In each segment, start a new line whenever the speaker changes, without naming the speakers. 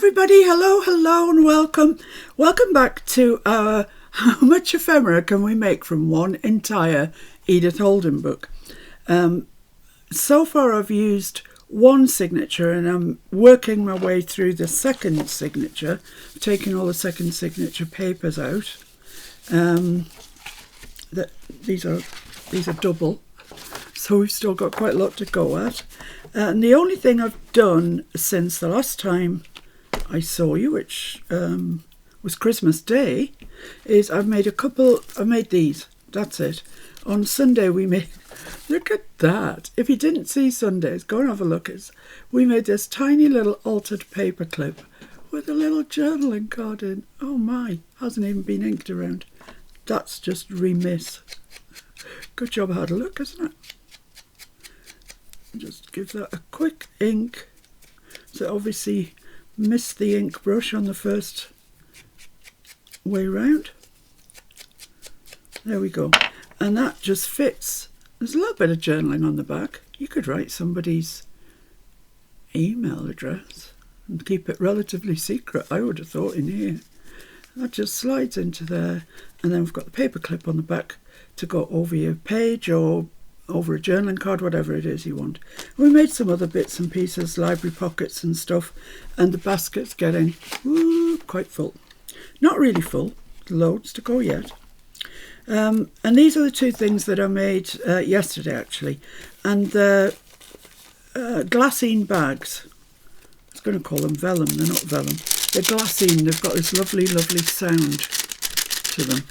everybody, hello and welcome. Welcome back to our How Much Ephemera Can We Make from One Entire Edith Holden book. So far I've used one signature and I'm working my way through the second signature, taking all the second signature papers out. These are double, so we've still got quite a lot to go at. And the only thing I've done since the last time I saw you, which was Christmas Day, is I've made these. That's it. On Sunday we made, look at that. If you didn't see Sundays, go and have a look. We made this tiny little altered paper clip with a little journaling card in. Oh my, hasn't even been inked around. That's just remiss. Good job I had a look, isn't it? Just give that a quick ink. So obviously missed the ink brush on the first way round. There we go. And that just fits. There's a little bit of journaling on the back. You could write somebody's email address and keep it relatively secret, I would have thought, in here. That just slides into there. And then we've got the paper clip on the back to go over your page or over a journaling card, whatever it is you want. We made some other bits and pieces, library pockets and stuff, and the basket's getting quite full. Not really full, loads to go yet. And these are the two things that I made yesterday actually, and the glassine bags. I was going to call them vellum, they're not vellum. They're glassine, they've got this lovely sound to them.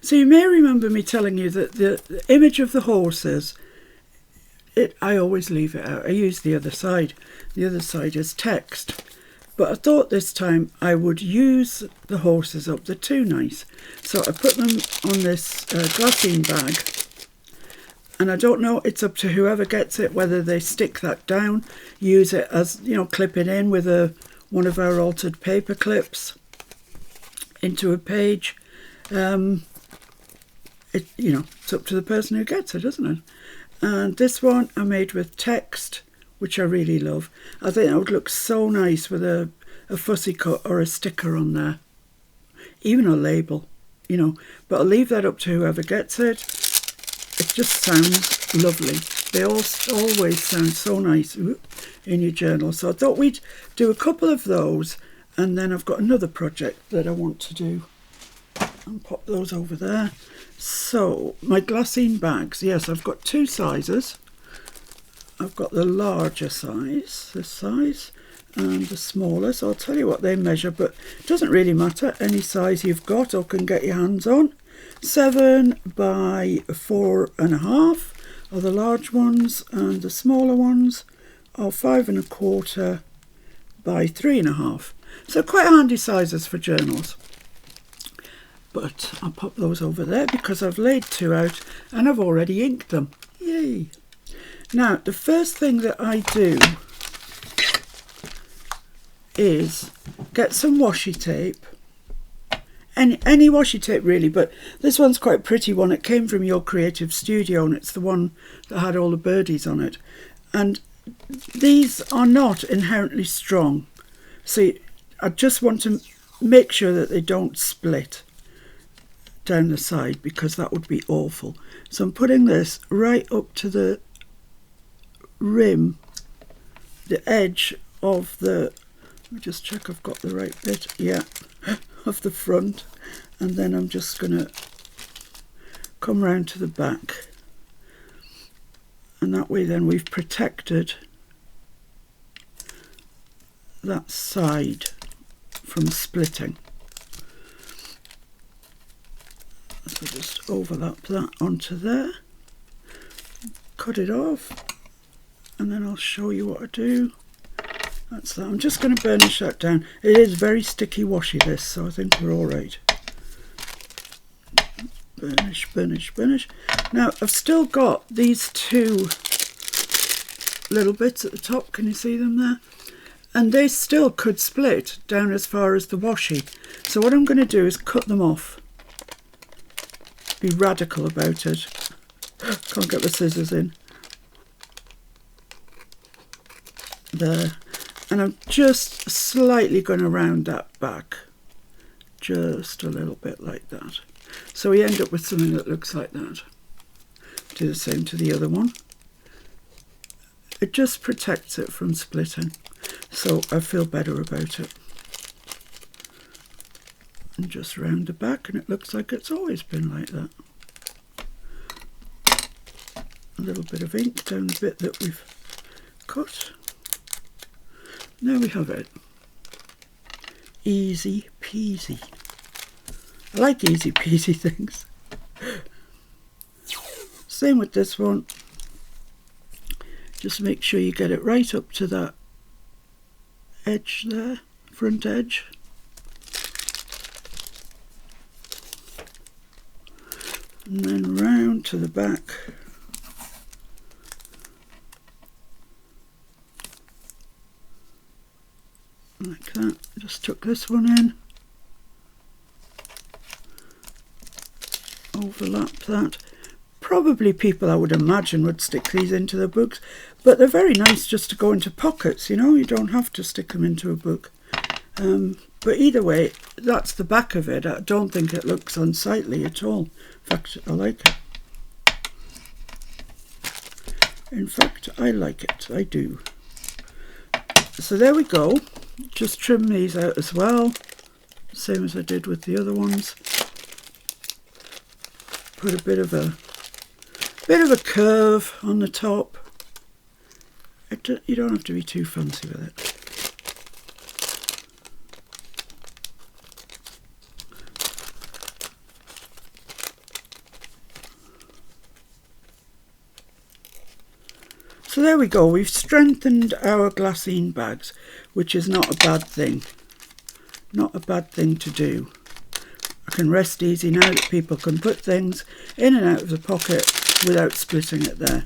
So you may remember me telling you that the image of the horses, I always leave it out. I use the other side. The other side is text. But I thought this time I would use the horses up. They're too nice. So I put them on this glassine bag. And I don't know, it's up to whoever gets it, whether they stick that down, use it as, clip it in with one of our altered paper clips into a page. It's up to the person who gets it, isn't it? And this one I made with text, which I really love. I think it would look so nice with a fussy cut or a sticker on there, even a label, But I'll leave that up to whoever gets it. It just sounds lovely. They all always sound so nice in your journal. So I thought we'd do a couple of those, and then I've got another project that I want to do. And pop those over there. So my glassine bags, yes, I've got two sizes. I've got the larger size, this size, and the smaller. So I'll tell you what they measure, but it doesn't really matter. Any size you've got or can get your hands on. 7 by 4.5 are the large ones, and the smaller ones are 5.25 by 3.5. So quite handy sizes for journals. But I'll pop those over there because I've laid two out and I've already inked them. Yay! Now, the first thing that I do is get some washi tape. Any washi tape really, but this one's quite a pretty one. It came from Your Creative Studio and it's the one that had all the birdies on it. And these are not inherently strong. See, I just want to make sure that they don't split down the side because that would be awful. So I'm putting this right up to the rim, the edge of the, let me just check I've got the right bit, yeah, of the front, and then I'm just going to come round to the back, and that way then we've protected that side from splitting. So just overlap that onto there, cut it off, and then I'll show you what I do. That's that. I'm just going to burnish that down. It is very sticky washi this, so I think we're all right. Burnish, burnish, burnish. Now I've still got these two little bits at the top. Can you see them there? And they still could split down as far as the washi. So what I'm going to do is cut them off. Be radical about it. Can't get the scissors in. there. And I'm just slightly going to round that back. Just a little bit like that. So we end up with something that looks like that. Do the same to the other one. It just protects it from splitting. So I feel better about it. And just round the back, and it looks like it's always been like that. A little bit of ink down the bit that we've cut. There we have it. Easy peasy. I like easy peasy things. Same with this one. Just make sure you get it right up to that edge there, front edge. And then round to the back. Like that. Just tuck this one in. Overlap that. Probably people, I would imagine, would stick these into the books, but they're very nice just to go into pockets, you know, you don't have to stick them into a book. But either way, that's the back of it. I don't think it looks unsightly at all. In fact, I like it. In fact, I like it. I do. So there we go. Just trim these out as well. Same as I did with the other ones. Put a bit of a curve on the top. You don't have to be too fancy with it. So there we go, we've strengthened our glassine bags, which is not a bad thing. Not a bad thing to do. I can rest easy now that people can put things in and out of the pocket without splitting it there.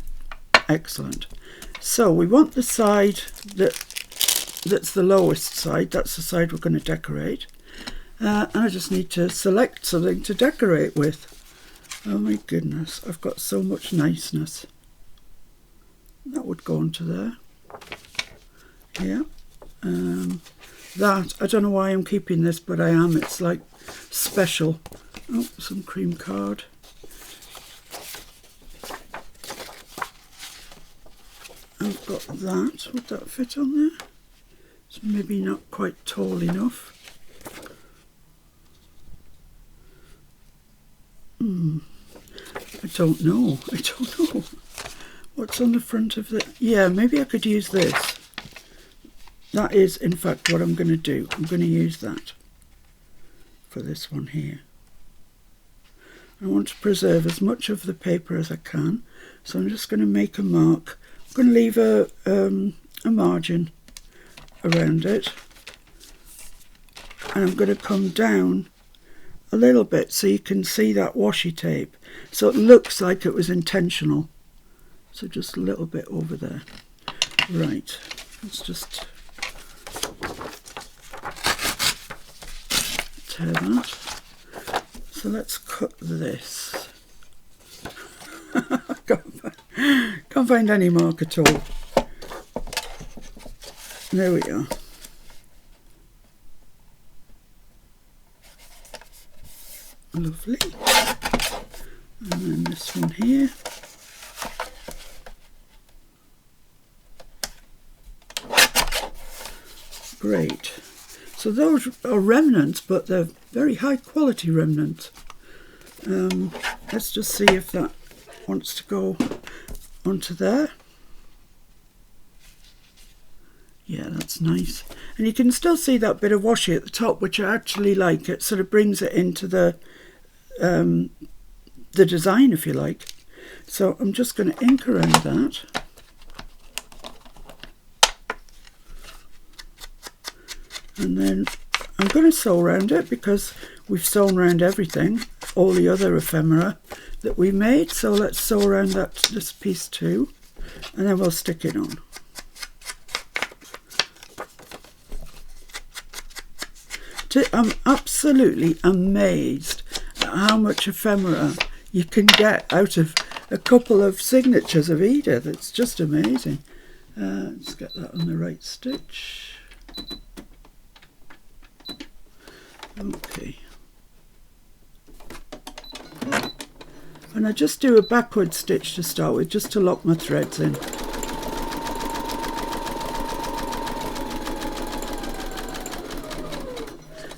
Excellent. So we want the side that's the lowest side, that's the side we're going to decorate. And I just need to select something to decorate with. Oh my goodness, I've got so much niceness. That would go onto there. Yeah. That, I don't know why I'm keeping this, but I am. It's like special. Oh, some cream card. I've got that. Would that fit on there? It's maybe not quite tall enough. I don't know. I don't know. What's on the front of the... Yeah, maybe I could use this. That is, in fact, what I'm going to do. I'm going to use that for this one here. I want to preserve as much of the paper as I can, so I'm just going to make a mark. I'm going to leave a margin around it, and I'm going to come down a little bit so you can see that washi tape, so it looks like it was intentional. So just a little bit over there. Right, let's just tear that. So let's cut this. Can't find any mark at all. There we are. Lovely. And then this one here. Great. So those are remnants, but they're very high quality remnants. Let's just see if that wants to go onto there. Yeah, that's nice. And you can still see that bit of washi at the top, which I actually like. It sort of brings it into the design, if you like. So I'm just going to ink around that. And then I'm going to sew around it because we've sewn around everything, all the other ephemera that we made. So let's sew around this piece too, and then we'll stick it on. I'm absolutely amazed at how much ephemera you can get out of a couple of signatures of Edith. It's just amazing. Let's get that on the right stitch. Okay. And I just do a backward stitch to start with, just to lock my threads in.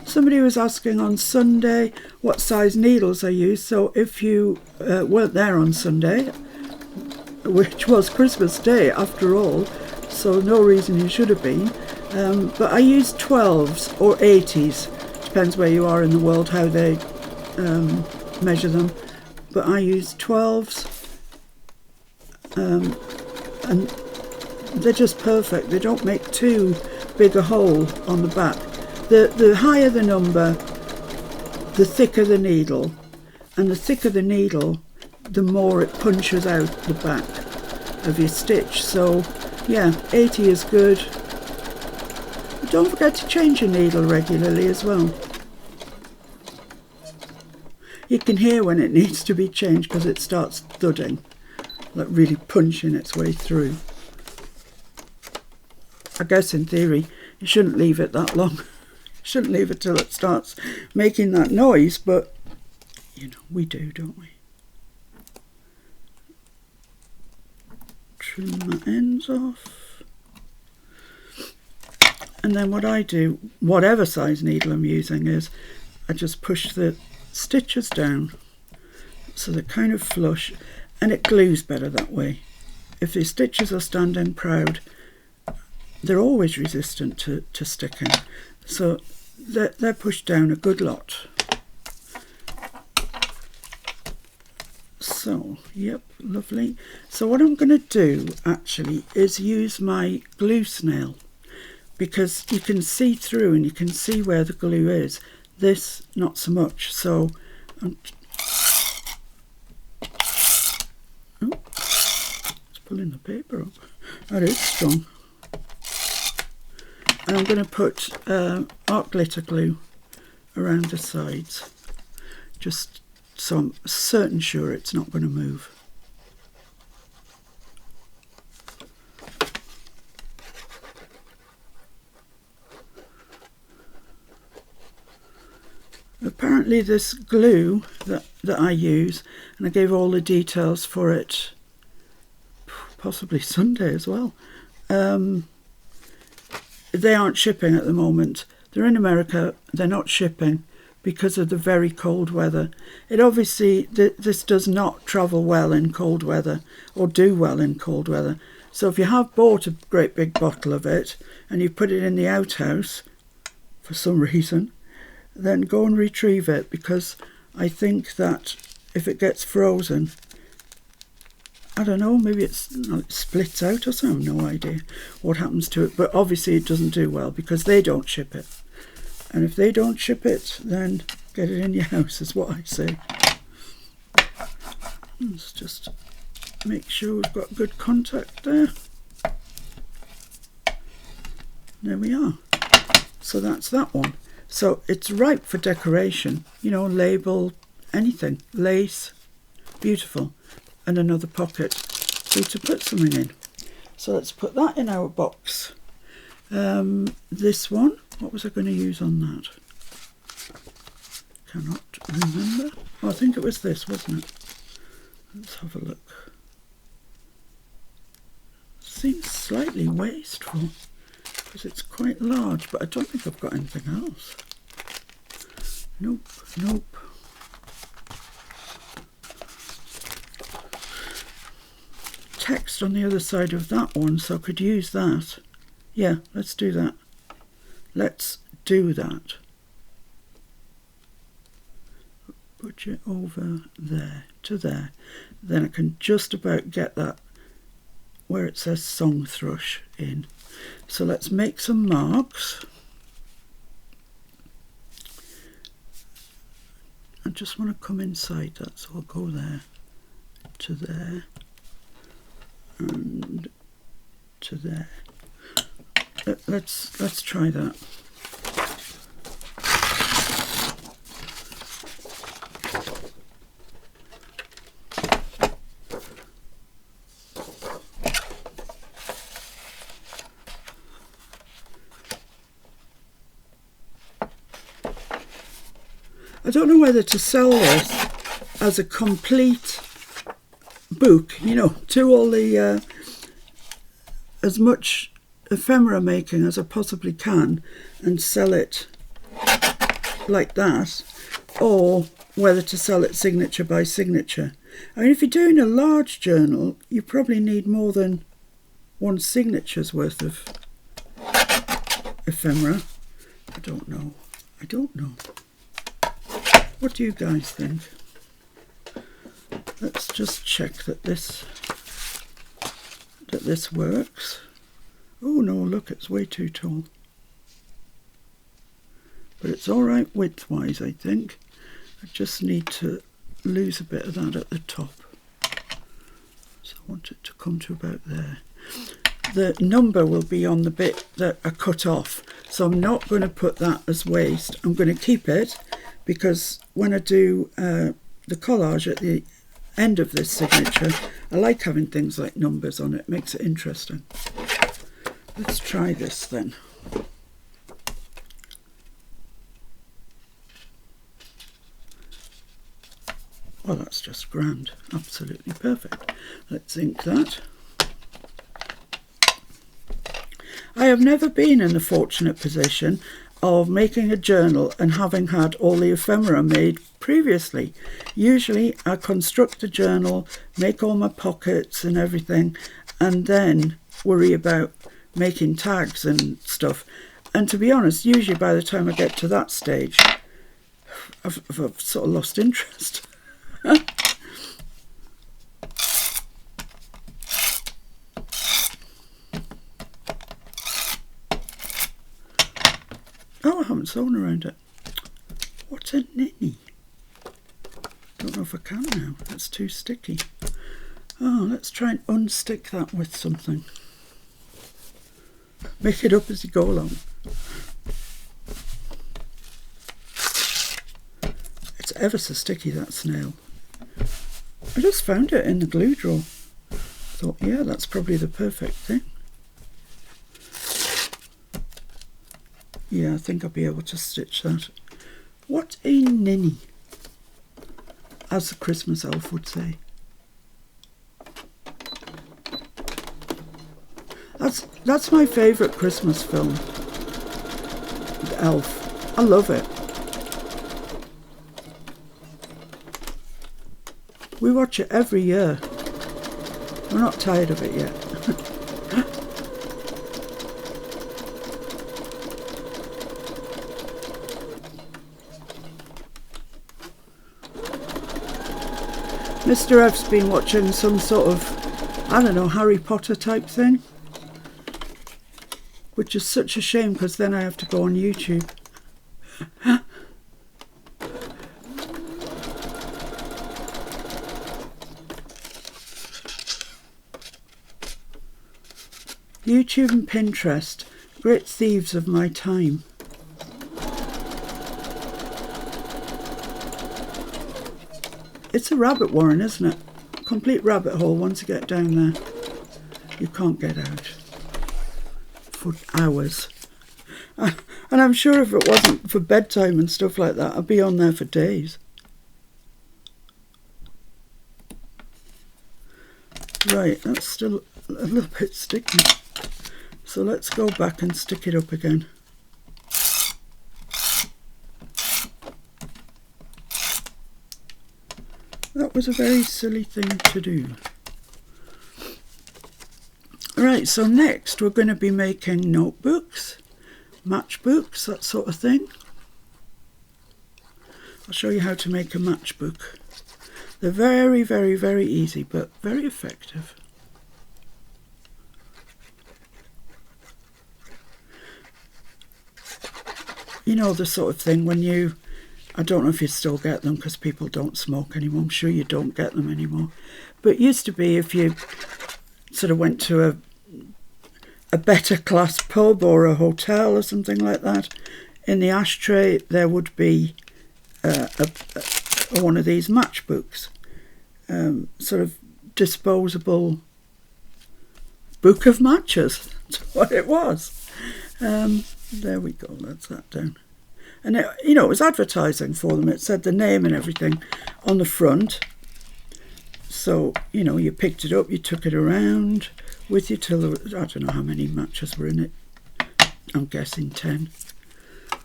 Somebody was asking on Sunday what size needles I use, so if you weren't there on Sunday, which was Christmas Day after all, so no reason you should have been, but I use 12s or 80s, depends where you are in the world how they measure them, but I use 12s, and they're just perfect. They don't make too big a hole on the back. The higher the number, the thicker the needle, and the thicker the needle, the more it punches out the back of your stitch. So yeah, 80 is good. But don't forget to change your needle regularly as well. You can hear when it needs to be changed because it starts thudding, like really punching its way through. I guess in theory you shouldn't leave it that long. Shouldn't leave it till it starts making that noise, but you know, we do, don't we? Trim my ends off. And then what I do, whatever size needle I'm using, is I just push the stitches down so they're kind of flush, and it glues better that way. If the stitches are standing proud, they're always resistant to sticking. So they're pushed down a good lot. So, yep, lovely. So what I'm going to do actually is use my glue snail, because you can see through and you can see where the glue is. This, not so much. So, it's pulling the paper up. That is strong. And I'm going to put art glitter glue around the sides, just so I'm certain sure it's not going to move. Apparently this glue that I use, and I gave all the details for it possibly Sunday as well, they aren't shipping at the moment. They're in America, they're not shipping because of the very cold weather. It obviously, this does not travel well in cold weather, or do well in cold weather. So if you have bought a great big bottle of it and you put it in the outhouse for some reason, then go and retrieve it, because I think that if it gets frozen, I don't know, maybe it splits out or something, no idea what happens to it, but obviously it doesn't do well because they don't ship it. And if they don't ship it, then get it in your house, is what I say. Let's just make sure we've got good contact there. There we are. So that's that one. So it's ripe for decoration, you know, label, anything, lace, beautiful. And another pocket so to put something in. So let's put that in our box. This one, what was I going to use on that? Cannot remember. Oh, I think it was this, wasn't it? Let's have a look. Seems slightly wasteful because it's quite large, but I don't think I've got anything else. Nope, nope. Text on the other side of that one, so I could use that. Yeah, let's do that. Let's do that. Put it over there to there. Then I can just about get that where it says song thrush in. So let's make some marks. I just want to come inside that, so I'll go there to there. And to there. Let's try that. I don't know whether to sell this as a complete book, you know, to all the as much ephemera making as I possibly can and sell it like that, or whether to sell it signature by signature. I mean, if you're doing a large journal, you probably need more than one signature's worth of ephemera. I don't know. What do you guys think? Let's just check that this works. Oh no, look, it's way too tall. But it's all right width-wise, I think. I just need to lose a bit of that at the top. So I want it to come to about there. The number will be on the bit that I cut off, so I'm not going to put that as waste. I'm going to keep it because when I do the collage at the end of this signature, I like having things like numbers on it. It makes it interesting. Let's try this then. Well, that's just grand. Absolutely perfect. Let's ink that. I have never been in the fortunate position of making a journal and having had all the ephemera made previously. Usually I construct a journal, make all my pockets and everything, and then worry about making tags and stuff. And to be honest, usually by the time I get to that stage, I've sort of lost interest. Oh, I haven't sewn around it. What a ninny. Don't know if I can now. That's too sticky. Oh, let's try and unstick that with something. Make it up as you go along. It's ever so sticky, that snail. I just found it in the glue drawer. Thought, yeah, that's probably the perfect thing. Yeah, I think I'll be able to stitch that. What a ninny, as the Christmas elf would say. That's my favourite Christmas film, The Elf. I love it. We watch it every year. We're not tired of it yet. Mr. F's been watching some sort of, I don't know, Harry Potter type thing, which is such a shame because then I have to go on YouTube. YouTube and Pinterest, great thieves of my time. It's a rabbit warren, isn't it? Complete rabbit hole. Once you get down there, you can't get out for hours. And I'm sure if it wasn't for bedtime and stuff like that, I'd be on there for days. Right, that's still a little bit sticky. So let's go back and stick it up again. That was a very silly thing to do. Right, so next we're going to be making notebooks, matchbooks, that sort of thing. I'll show you how to make a matchbook. They're very, very, very easy, but very effective. You know, the sort of thing when you, I don't know if you still get them because people don't smoke anymore. I'm sure you don't get them anymore. But it used to be if you sort of went to a better class pub or a hotel or something like that, in the ashtray there would be one of these matchbooks, sort of disposable book of matches. That's what it was. There we go, that's that down. And it, you know, it was advertising for them. It said the name and everything on the front. So, you know, you picked it up, you took it around with you till there was, I don't know how many matches were in it. I'm guessing 10.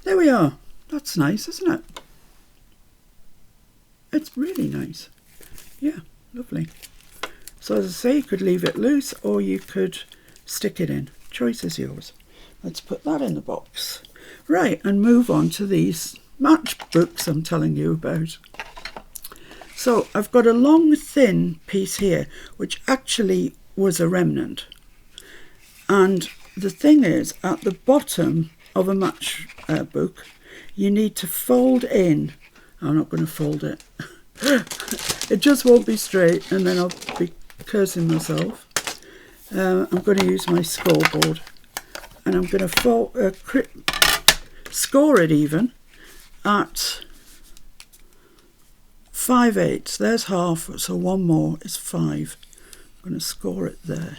There we are. That's nice, isn't it? It's really nice. Yeah, lovely. So as I say, you could leave it loose or you could stick it in. Choice is yours. Let's put that in the box. Right, and move on to these matchbooks I'm telling you about. So I've got a long, thin piece here, which actually was a remnant. And the thing is, at the bottom of a matchbook, you need to fold in. I'm not going to fold it. It just won't be straight, and then I'll be cursing myself. I'm going to use my scoreboard, and I'm going to score it even at 5/8. There's half, so one more is 5. I'm going to score it there.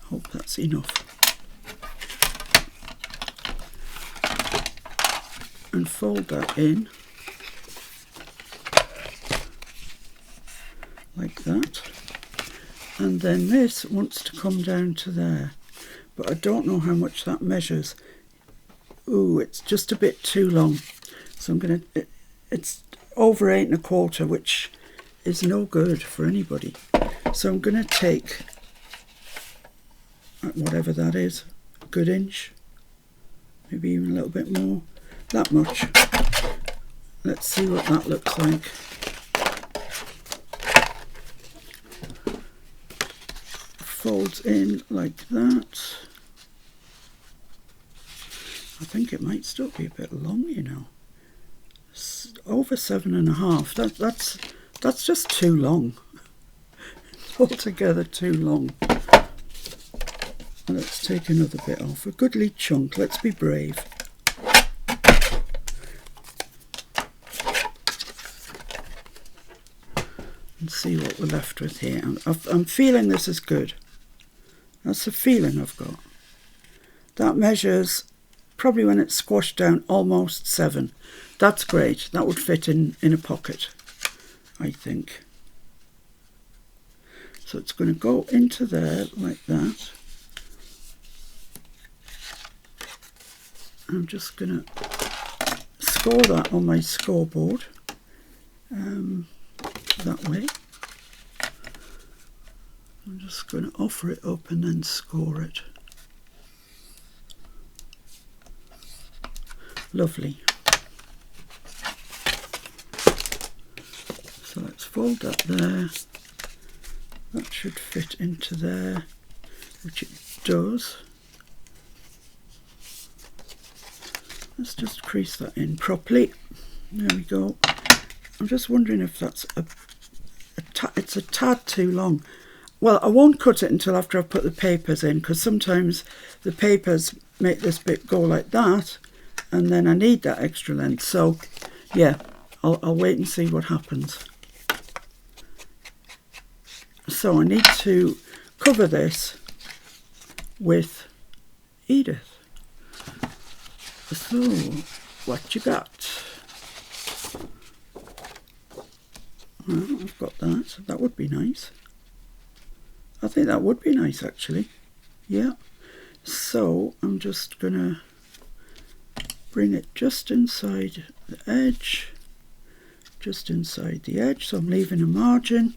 Hope that's enough. And fold that in like that. And then this wants to come down to there, but I don't know how much that measures. Ooh, it's just a bit too long. So I'm going to, it's over 8 1/4, which is no good for anybody. So I'm going to take whatever that is, a good inch, maybe even a little bit more, that much. Let's see what that looks like. Folds in like that. I think it might still be a bit long, you know. It's over 7 1/2. That's just too long. Altogether too long. Let's take another bit off. A goodly chunk. Let's be brave. And see what we're left with here. I'm feeling this is good. That's the feeling I've got. That measures, probably when it's squashed down, almost 7. That's great. That would fit in a pocket, I think. So it's going to go into there like that. I'm just going to score that on my scoreboard that way. I'm just going to offer it up and then score it. Lovely. So let's fold that there. That should fit into there, which it does. Let's just crease that in properly. There we go. I'm just wondering if that's it's a tad too long. Well, I won't cut it until after I've put the papers in, because sometimes the papers make this bit go like that, and then I need that extra length. So, yeah, I'll wait and see what happens. So I need to cover this with Edith. So, what you got? Well, I've got that. That would be nice. I think that would be nice, actually. Yeah. So I'm just going to bring it just inside the edge. Just inside the edge. So I'm leaving a margin.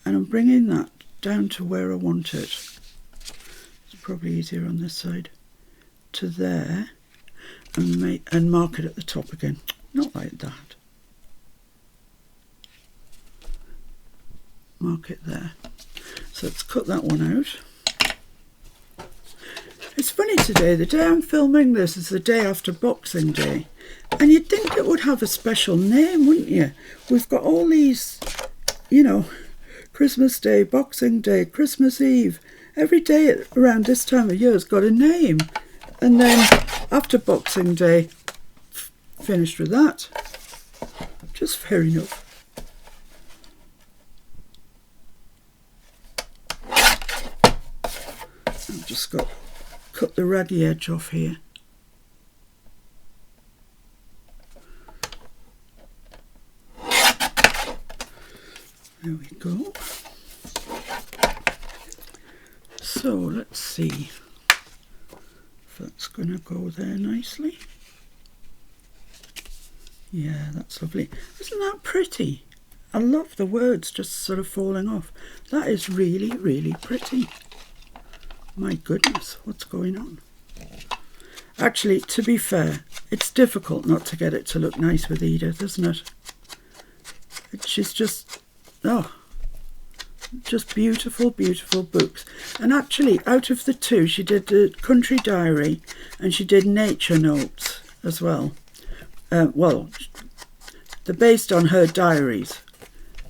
And I'm bringing that down to where I want it. It's probably easier on this side. To there. And mark it at the top again. Not like that. Mark it there. So let's cut that one out. It's funny today, the day I'm filming this is the day after Boxing Day. And you'd think it would have a special name, wouldn't you? We've got all these, you know, Christmas Day, Boxing Day, Christmas Eve. Every day around this time of year has got a name. And then after Boxing Day, finished with that. Just fair enough. I've just got cut the raggy edge off here. There we go. So let's see if that's going to go there nicely. Yeah, that's lovely. Isn't that pretty? I love the words just sort of falling off. That is really, really pretty. My goodness, what's going on? Actually, to be fair, it's difficult not to get it to look nice with Edith, isn't it? She's just, oh, just beautiful, beautiful books. And actually, out of the two, she did the Country Diary and she did Nature Notes as well. Well, they're based on her diaries.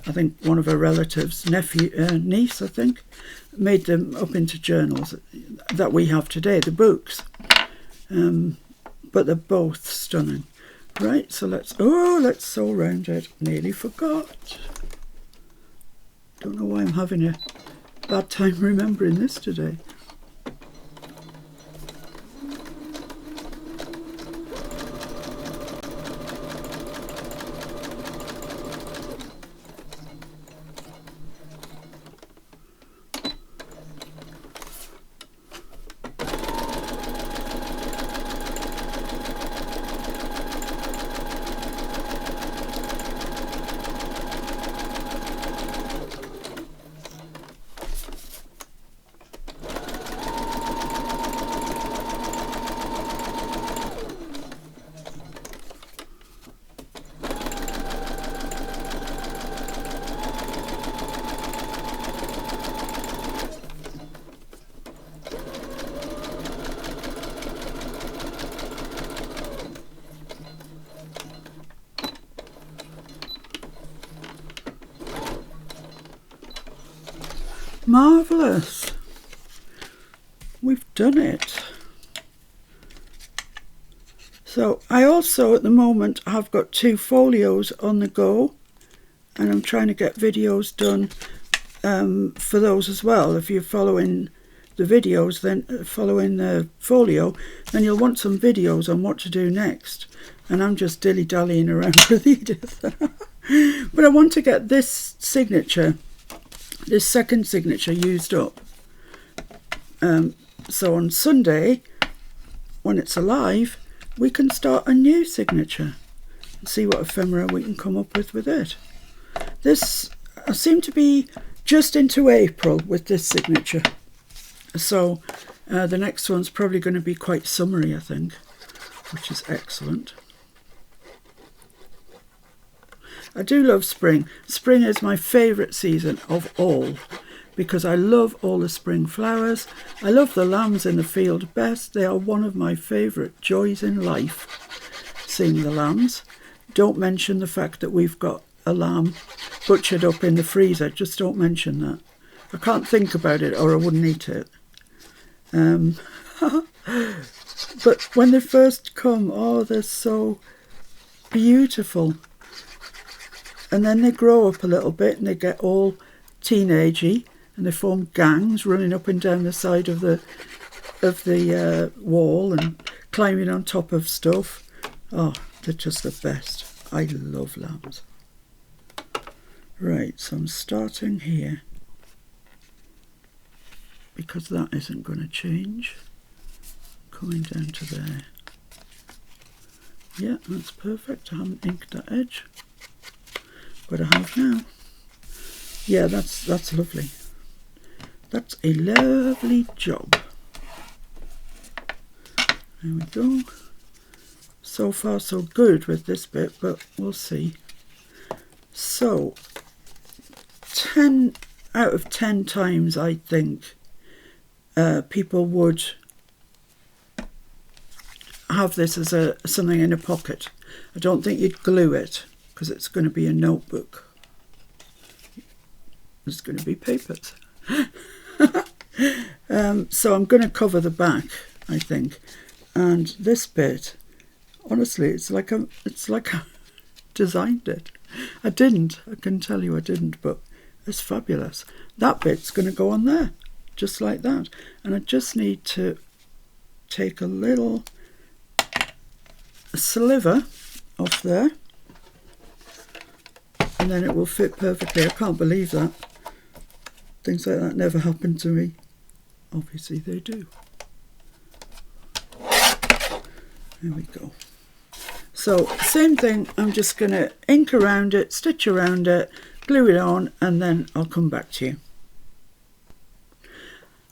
I think one of her relatives, niece, I think, made them up into journals that we have today, the books. But they're both stunning. Right, so let's sew around it. Nearly forgot. Don't know why I'm having a bad time remembering this today. Marvellous. We've done it. So I also at the moment have got 2 folios on the go and I'm trying to get videos done for those as well. If you're following the videos, then following the folio, then you'll want some videos on what to do next. And I'm just dilly-dallying around with Edith. But I want to get this signature, this second signature, used up. So on Sunday, when it's alive, we can start a new signature and see what ephemera we can come up with it. This, I seem to be just into April with this signature. So the next one's probably going to be quite summery, I think, which is excellent. I do love spring. Spring is my favourite season of all because I love all the spring flowers. I love the lambs in the field best. They are one of my favourite joys in life, seeing the lambs. Don't mention the fact that we've got a lamb butchered up in the freezer. Just don't mention that. I can't think about it or I wouldn't eat it. But when they first come, oh, they're so beautiful. And then they grow up a little bit and they get all teenagey and they form gangs running up and down the side of the wall and climbing on top of stuff. Oh, they're just the best. I love lambs. Right, so I'm starting here because that isn't going to change. Coming down to there. Yeah, that's perfect. I haven't inked that edge, but I have now. Yeah, that's lovely. That's a lovely job. There we go. So far so good with this bit, but we'll see. So 10 out of 10 times I think people would have this as something in a pocket. I don't think you'd glue it because it's going to be a notebook. There's going to be papers. So I'm going to cover the back, I think. And this bit, honestly, it's like I designed it. I didn't. I can tell you I didn't, but it's fabulous. That bit's going to go on there, just like that. And I just need to take a little sliver off there. and then it will fit perfectly. I can't believe that. Things like that never happen to me. Obviously they do. There we go. So same thing, I'm just going to ink around it, stitch around it, glue it on, and then I'll come back to you.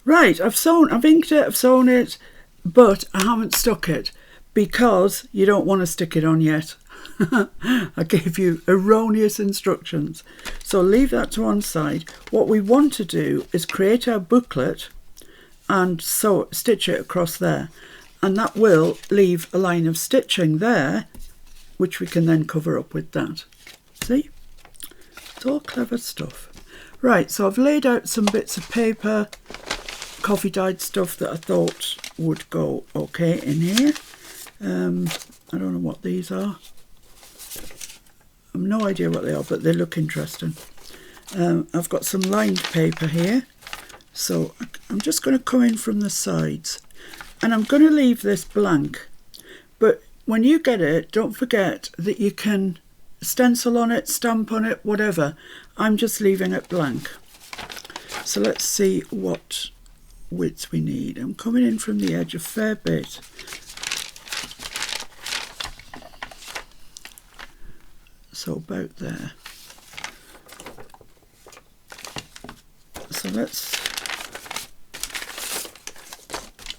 Right, I've inked it, I've sewn it, but I haven't stuck it because you don't want to stick it on yet. I gave you erroneous instructions. So leave that to one side. What we want to do is create our booklet and stitch it across there. And that will leave a line of stitching there, which we can then cover up with that. See? It's all clever stuff. Right, so I've laid out some bits of paper, coffee dyed stuff that I thought would go okay in here. I don't know what these are. I've no idea what they are, but they look interesting. I've got some lined paper here, so I'm just going to come in from the sides, and I'm going to leave this blank. But when you get it, don't forget that you can stencil on it, stamp on it, whatever. I'm just leaving it blank. So let's see what width we need. I'm coming in from the edge a fair bit. So about there. So let's,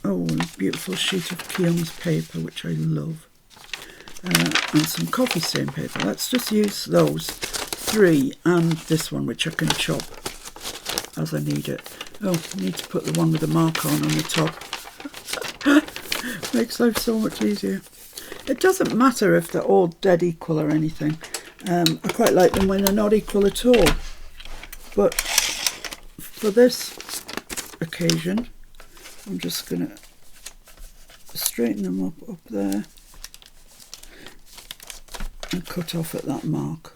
oh, a beautiful sheet of Keong's paper, which I love, and some coffee stain paper. Let's just use those three and this one, which I can chop as I need it. Oh, I need to put the one with the mark on the top. Makes life so much easier. It doesn't matter if they're all dead equal or anything. I quite like them when they're not equal at all. But for this occasion, I'm just going to straighten them up there and cut off at that mark.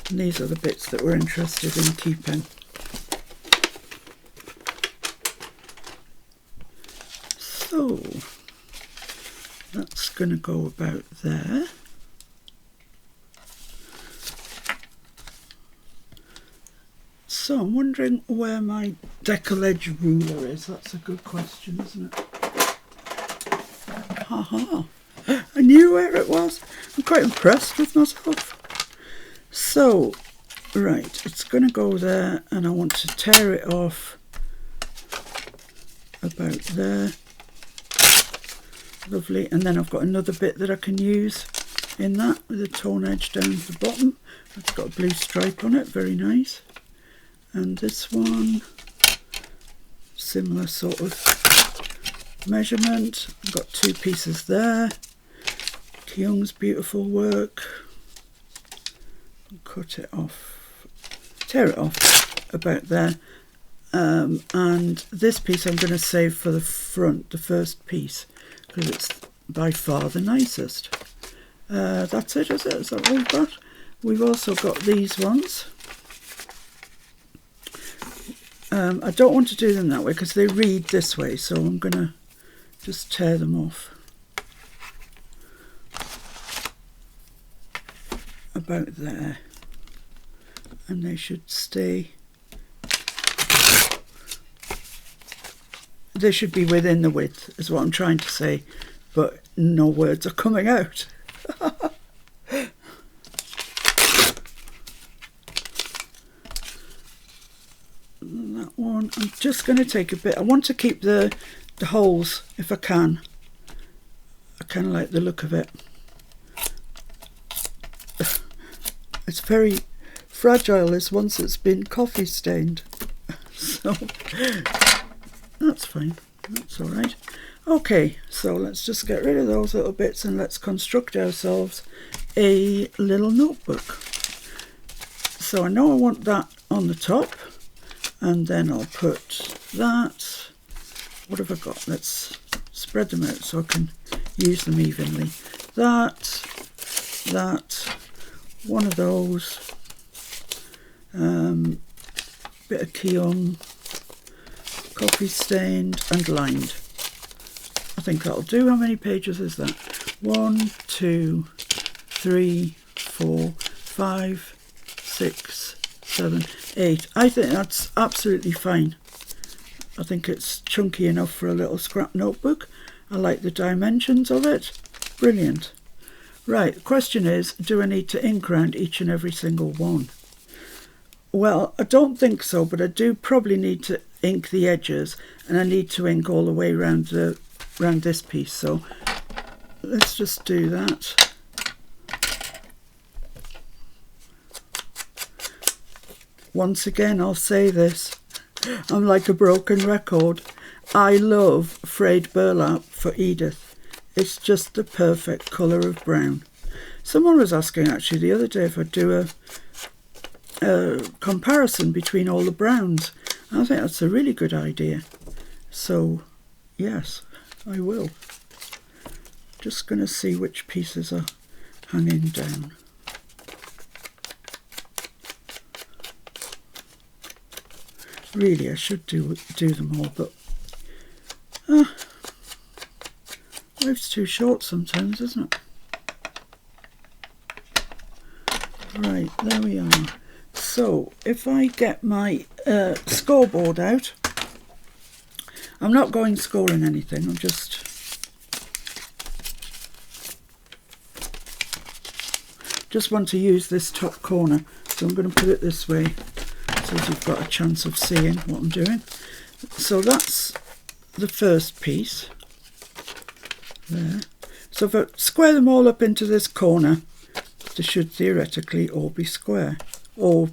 And these are the bits that we're interested in keeping. So that's going to go about there. So I'm wondering where my decollage ruler is. That's a good question, isn't it? Haha, I knew where it was. I'm quite impressed with myself. So, right, it's going to go there, and I want to tear it off about there. Lovely. And then I've got another bit that I can use in that with a tone edge down the bottom. It's got a blue stripe on it, very nice. And this one, similar sort of measurement. I've got two pieces there. Keong's beautiful work. Cut it off, tear it off about there. And this piece I'm going to save for the front, the first piece, because it's by far the nicest. That's it, is it? Is that what we've got? We've also got these ones. I don't want to do them that way because they read this way, so I'm going to just tear them off about there, and they should stay, they should be within the width is what I'm trying to say, but no words are coming out. That one, I'm just going to take a bit. I want to keep the holes if I can. I kind of like the look of it. It's very fragile, this once it's been coffee stained. So that's fine, that's all right. Okay, so let's just get rid of those little bits and let's construct ourselves a little notebook. So I know I want that on the top, and then I'll put that. What have I got? Let's spread them out so I can use them evenly. That, one of those, bit of Keong, coffee stained and lined. I think that'll do. How many pages is that? 1, 2, 3, 4, 5, 6, 7, 8. I think that's absolutely fine. I think it's chunky enough for a little scrap notebook. I like the dimensions of it. Brilliant. Right, the question is, do I need to ink around each and every single one? Well, I don't think so, but I do probably need to ink the edges, and I need to ink all the way around this piece. So let's just do that. Once again, I'll say this. I'm like a broken record. I love frayed burlap for Edith. It's just the perfect colour of brown. Someone was asking actually the other day if I'd do a comparison between all the browns. I think that's a really good idea. So, yes, I will. Just going to see which pieces are hanging down. Really, I should do them all, but life's too short sometimes, isn't it? Right, there we are. So, if I get my scoreboard out, I'm not going scoring anything, I'm just want to use this top corner, so I'm going to put it this way so you've got a chance of seeing what I'm doing. So that's the first piece there. So if I square them all up into this corner, they should theoretically all be square, or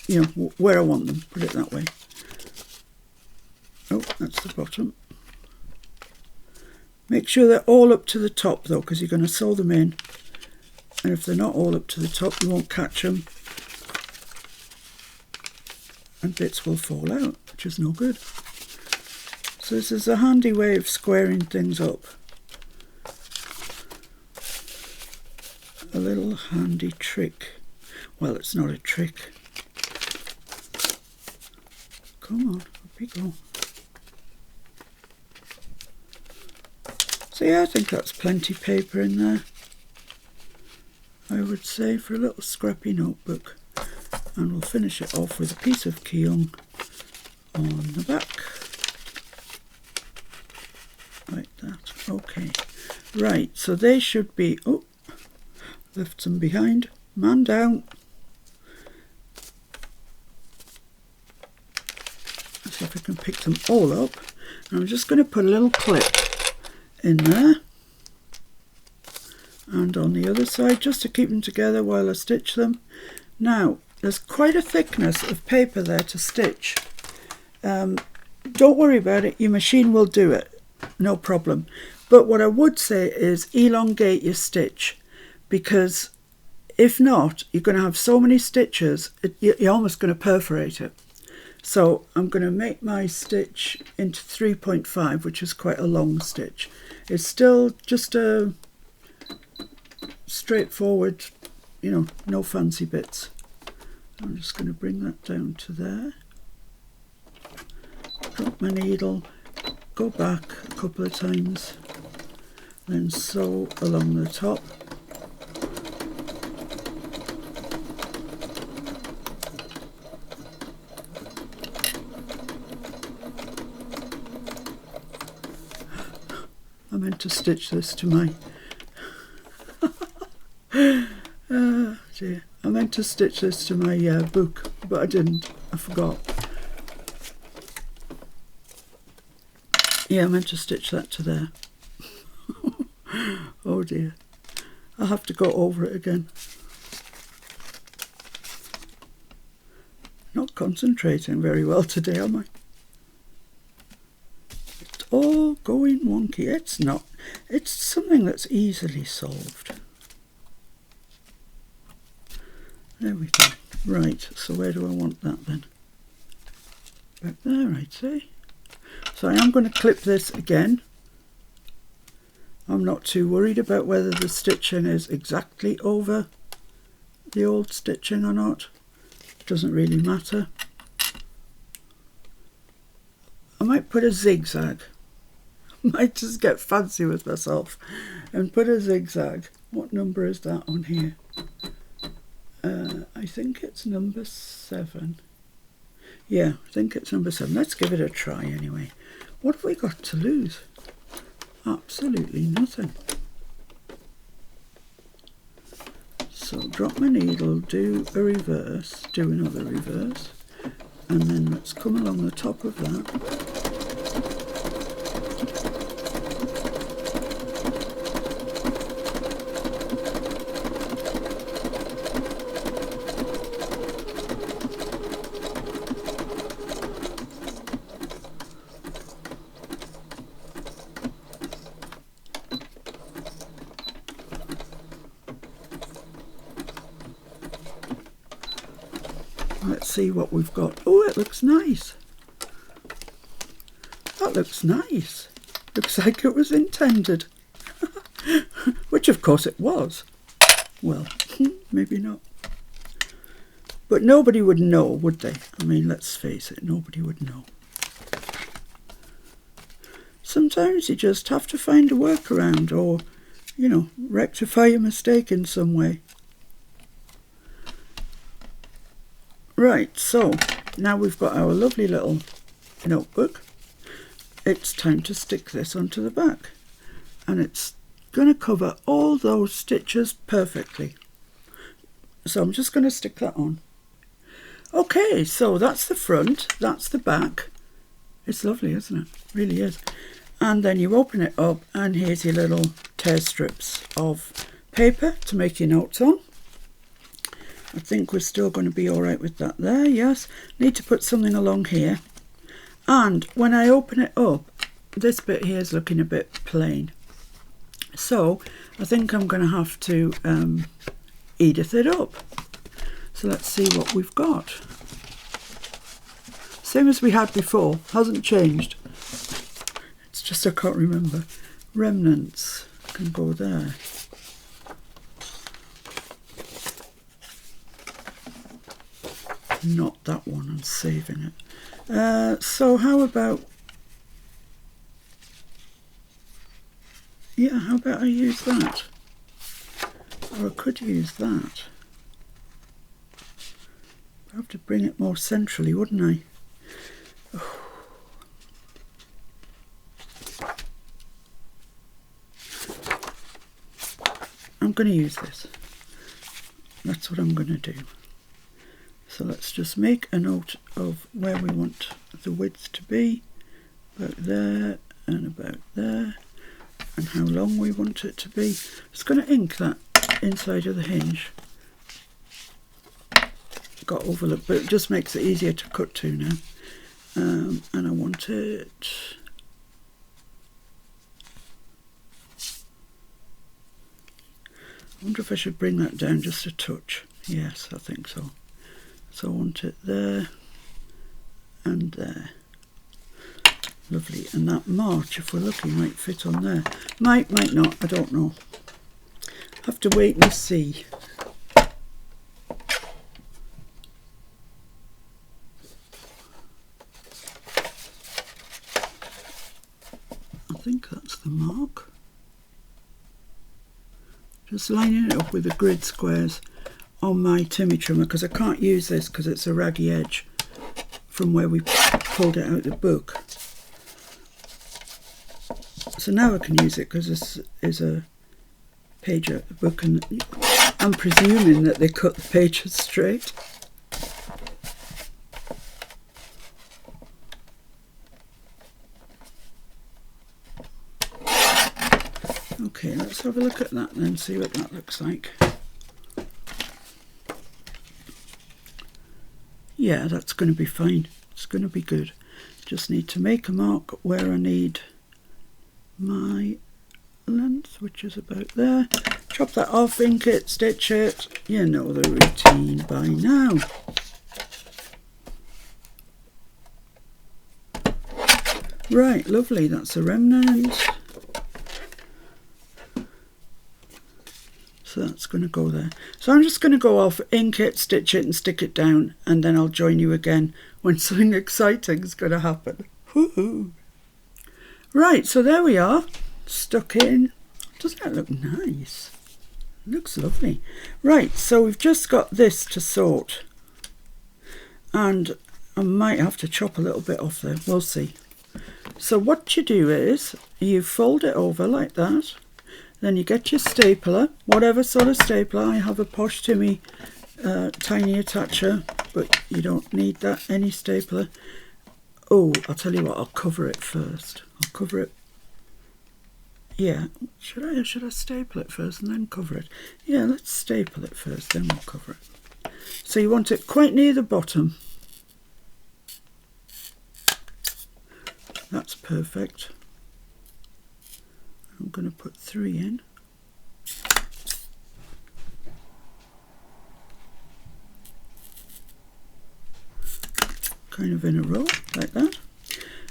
you know, where I want them, put it that way. Oh, that's the bottom. Make sure they're all up to the top though, because you're going to sew them in, and if they're not all up to the top you won't catch them and bits will fall out, which is no good. So this is a handy way of squaring things up. A little handy trick. Well, it's not a trick. Come on, up you go. So yeah, I think that's plenty paper in there, I would say, for a little scrappy notebook. And we'll finish it off with a piece of Keong on the back. Like that. Okay. Right, so they should be... Oh, left them behind. Man down. Let's see if I can pick them all up. And I'm just going to put a little clip in there. And on the other side, just to keep them together while I stitch them. Now, there's quite a thickness of paper there to stitch. Don't worry about it, your machine will do it, no problem. But what I would say is elongate your stitch, because if not, you're going to have so many stitches, you're almost going to perforate it. So I'm going to make my stitch into 3.5, which is quite a long stitch. It's still just a straightforward, you know, no fancy bits. I'm just going to bring that down to there. Drop my needle, go back a couple of times, then sew along the top. I meant to stitch this to my... oh dear. I meant to stitch this to my book, but I didn't. I forgot. Yeah, I meant to stitch that to there. Oh dear. I'll have to go over it again. Not concentrating very well today, am I? It's all going wonky. It's not. It's something that's easily solved. There we go. Right, so where do I want that then? Back there, I'd say. So I am going to clip this again. I'm not too worried about whether the stitching is exactly over the old stitching or not. It doesn't really matter. I might put a zigzag. Might just get fancy with myself and put a zigzag. What number is that on here? I think it's number 7. Yeah, I think it's number 7. Let's give it a try anyway. What have we got to lose? Absolutely nothing. So drop my needle, do a reverse, do another reverse, and then let's come along the top of that. Let's see what we've got. Oh, it looks nice. That looks nice. Looks like it was intended. Which of course it was. Well, maybe not. But nobody would know, would they? I mean, let's face it, nobody would know. Sometimes you just have to find a workaround or, you know, rectify a mistake in some way. Right, so now we've got our lovely little notebook. It's time to stick this onto the back, and it's going to cover all those stitches perfectly. So I'm just going to stick that on. Okay, so that's the front, that's the back. It's lovely, isn't it? Really is. And then you open it up, and here's your little tear strips of paper to make your notes on. I think we're still going to be all right with that there, yes. Need to put something along here. And when I open it up, this bit here is looking a bit plain. So I think I'm going to have to Edith it up. So let's see what we've got. Same as we had before, hasn't changed. It's just I can't remember. Remnants can go there. Not that one, I'm saving it. So how about, yeah, how about I use that? Or I could use that. I'd have to bring it more centrally, wouldn't I? Oh. I'm going to use this. That's what I'm going to do. So let's just make a note of where we want the width to be, about there and about there, and how long we want it to be. It's going to ink that inside of the hinge. Got overlooked, but it just makes it easier to cut to now. And I want it... I wonder if I should bring that down just a touch. Yes, I think so. So I want it there and there. Lovely. And that march, if we're lucky, might fit on there. Might not, I don't know. Have to wait and see. I think that's the mark. Just lining it up with the grid squares on my Timmy trimmer, because I can't use this because it's a raggy edge from where we pulled it out of the book. So now I can use it because this is a page out of the book, and I'm presuming that they cut the pages straight. Okay, let's have a look at that then, see what that looks like. Yeah, that's going to be fine. It's going to be good. Just need to make a mark where I need my length, which is about there. Chop that off, ink it, stitch it. You know the routine by now. Right, lovely. That's a remnant. So that's going to go there. So I'm just going to go off, ink it, stitch it and stick it down, and then I'll join you again when something exciting is going to happen. Woohoo! Right, so there we are, stuck in. Doesn't that look nice? Looks lovely. Right, so we've just got this to sort, and I might have to chop a little bit off there, we'll see. So what you do is you fold it over like that, then you get your stapler, whatever sort of stapler. I have a Posh Timmy tiny attacher, but you don't need that, any stapler. Oh, I'll tell you what, I'll cover it first. I'll cover it. Yeah, should I staple it first and then cover it? Yeah, let's staple it first, then we'll cover it. So you want it quite near the bottom. That's perfect. I'm going to put 3 in. Kind of in a row, like that.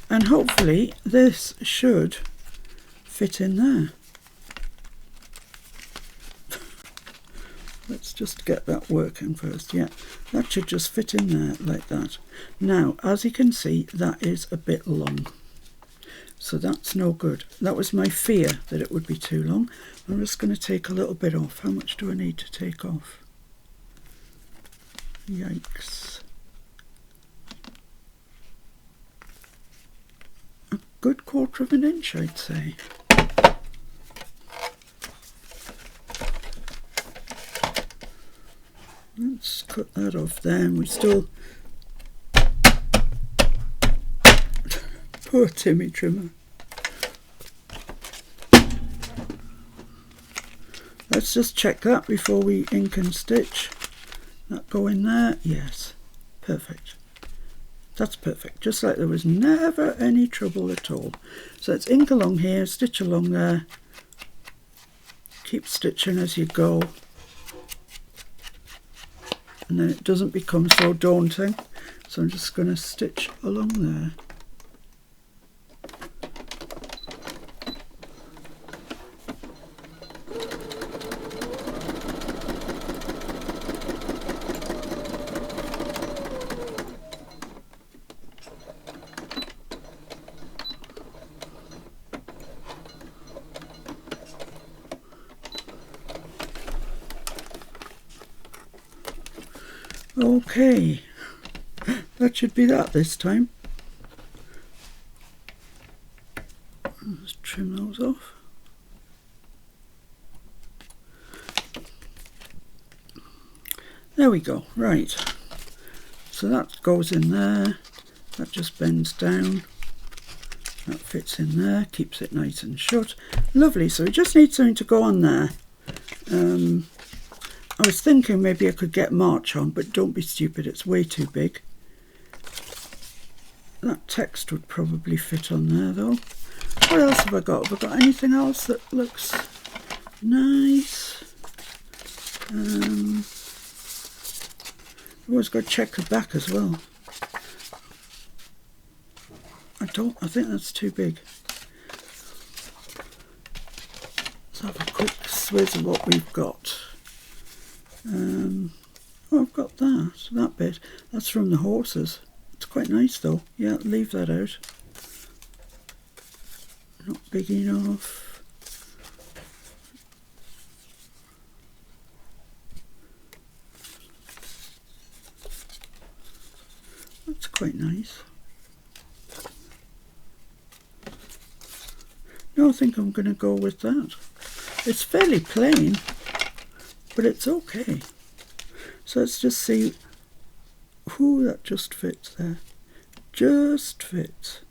And hopefully this should fit in there. Let's just get that working first. Yeah, that should just fit in there like that. Now, as you can see, that is a bit long. So that's no good. That was my fear, that it would be too long. I'm just going to take a little bit off. How much do I need to take off? Yikes. A good 1/4 of an inch, I'd say. Let's cut that off there, and we still... Poor Timmy trimmer. Let's just check that before we ink and stitch. That go in there? Yes. Perfect. That's perfect. Just like there was never any trouble at all. So let's ink along here, stitch along there. Keep stitching as you go. And then it doesn't become so daunting. So I'm just going to stitch along there. Okay, that should be that this time. Let's trim those off. There we go, right. So that goes in there, that just bends down, that fits in there, keeps it nice and shut. Lovely, so we just need something to go on there. I was thinking maybe I could get March on, but don't be stupid, it's way too big. That text would probably fit on there though. What else have I got? Have I got anything else that looks nice? I've always got to check the back as well. I think that's too big. Let's have a quick swizz of what we've got. Oh, I've got that bit. That's from the horses. It's quite nice though. Yeah, leave that out. Not big enough. That's quite nice. No, I think I'm going to go with that. It's fairly plain, but it's okay. So let's just see. Ooh, that just fits there. Just fits.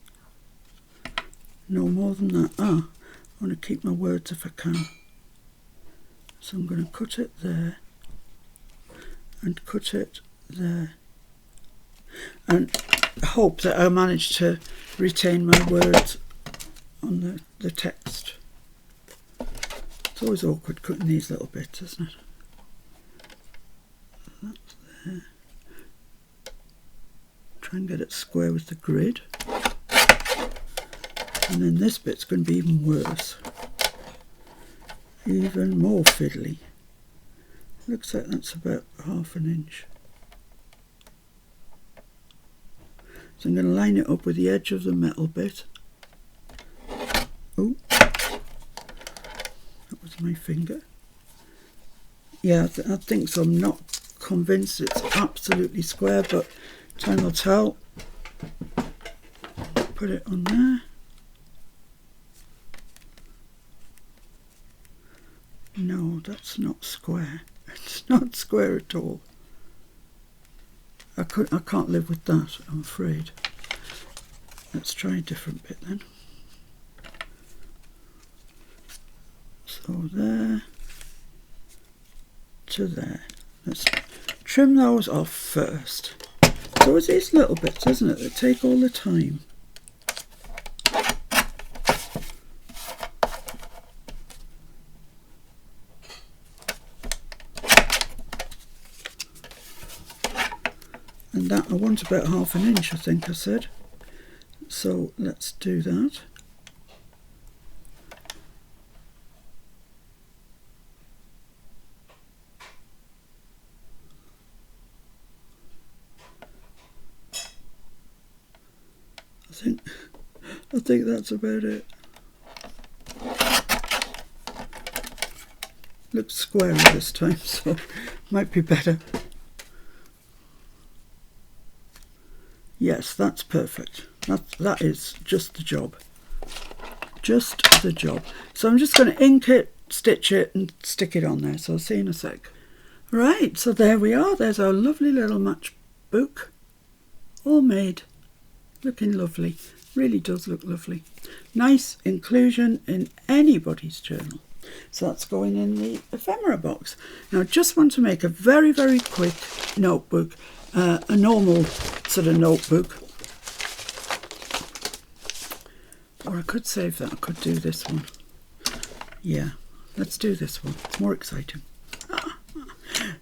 No more than that. I want to keep my words if I can. So I'm going to cut it there and cut it there. And hope that I manage to retain my words on the text. It's always awkward cutting these little bits, isn't it? That's there. Try and get it square with the grid. And then this bit's going to be even worse. Even more fiddly. Looks like that's about 1/2 inch. So I'm going to line it up with the edge of the metal bit. Oh, that was my finger. Yeah, I think so. I'm not convinced it's absolutely square, but time will tell. Put it on there. No, that's not square. It's not square at all. I can't live with that, I'm afraid. Let's try a different bit then. So there to there. Let's trim those off first. So it's these little bits, isn't it, that take all the time. And that I want about 1/2 inch, I think I said. So let's do that. I think that's about it. Looks square this time, so might be better. Yes, that's perfect. That is just the job. Just the job. So I'm just going to ink it, stitch it and stick it on there. So I'll see you in a sec. Right, so there we are. There's our lovely little matchbook. All made. Looking lovely. Really does look lovely. Nice inclusion in anybody's journal. So that's going in the ephemera box. Now I just want to make a very, very quick notebook. A normal sort of notebook. Or I could save that. I could do this one. Yeah, let's do this one. It's more exciting.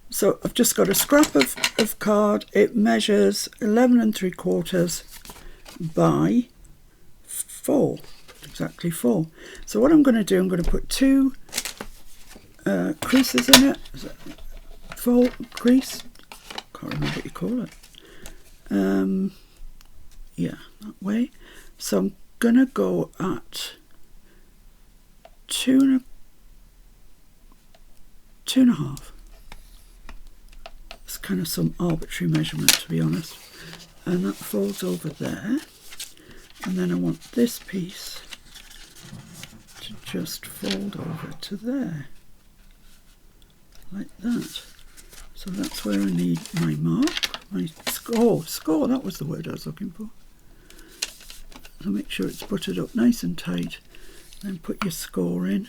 So I've just got a scrap of card. It measures 11 3/4 by 4. Exactly 4. So what I'm going to do, I'm going to put 2 creases in it. Is it 4 crease? Can't remember what you call it. Yeah, that way. So I'm gonna go at 2.5. It's kind of some arbitrary measurement, to be honest. And that folds over there. And then I want this piece to just fold over to there, like that. So that's where I need my mark, my score, that was the word I was looking for. So make sure it's buttered up nice and tight, then put your score in.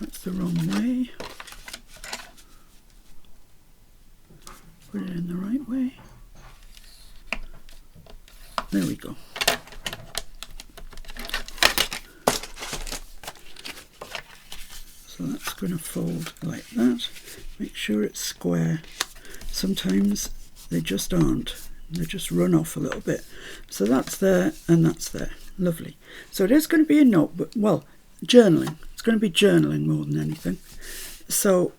That's the wrong way. Put it in the right way. There we go. So that's going to fold like that. Make sure it's square. Sometimes they just aren't. They just run off a little bit. So that's there and that's there. Lovely. So it is going to be a notebook. Well, journaling. It's going to be journaling more than anything. So